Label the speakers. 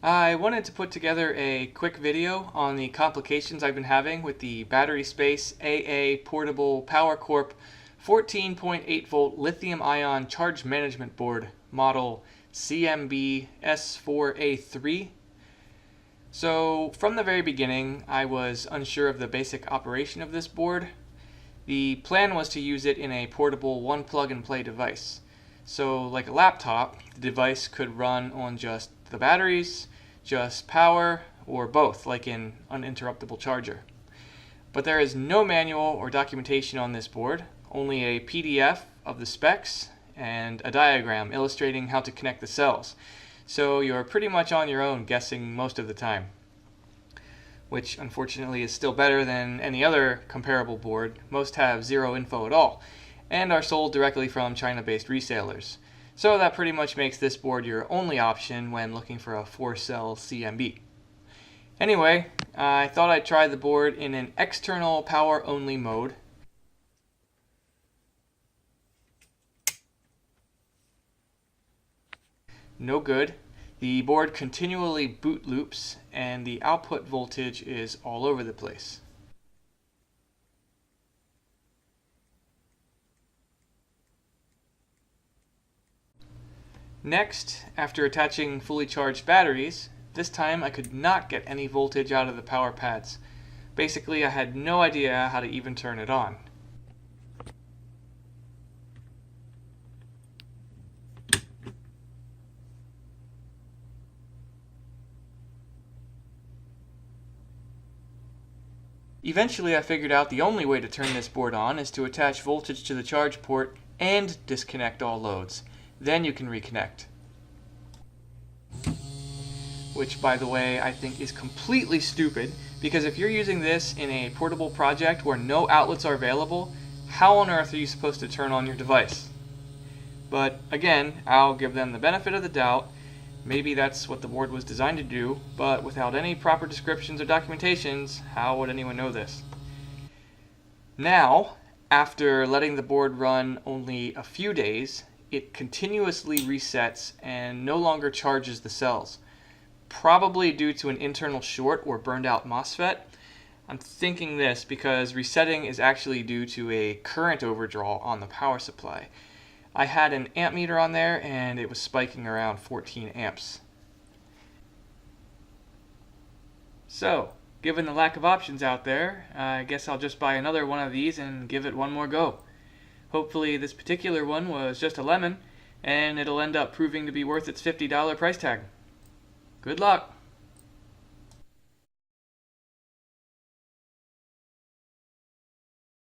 Speaker 1: I wanted to put together a quick video on the complications I've been having with the Battery Space AA Portable Power Corp 14.8 volt lithium ion charge management board model CMB-S4A3. So from the very beginning I was unsure of the basic operation of this board. The plan was to use it in a portable one plug and play device. So like a laptop, the device could run on just the batteries, just power, or both, like in uninterruptible charger. But there is no manual or documentation on this board, only a PDF of the specs and a diagram illustrating how to connect the cells. So you're pretty much on your own guessing most of the time, which unfortunately is still better than any other comparable board. Most have zero info at all and are sold directly from China-based resellers. So that pretty much makes this board your only option when looking for a 4-cell CMB. Anyway, I thought I'd try the board in an external power-only mode. No good. The board continually boot loops and the output voltage is all over the place. Next, after attaching fully charged batteries, this time I could not get any voltage out of the power pads. Basically, I had no idea how to even turn it on. Eventually I figured out the only way to turn this board on is to attach voltage to the charge port and disconnect all loads. Then you can reconnect. Which, by the way, I think is completely stupid, because if you're using this in a portable project where no outlets are available, how on earth are you supposed to turn on your device? But again, I'll give them the benefit of the doubt. Maybe that's what the board was designed to do, but without any proper descriptions or documentations, how would anyone know this? Now, after letting the board run only a few days, it continuously resets and no longer charges the cells. Probably due to an internal short or burned out MOSFET. I'm thinking this because resetting is actually due to a current overdraw on the power supply. I had an amp meter on there and it was spiking around 14 amps. So, given the lack of options out there, I guess I'll just buy another one of these and give it one more go. Hopefully this particular one was just a lemon and it'll end up proving to be worth its $50 price tag. Good luck!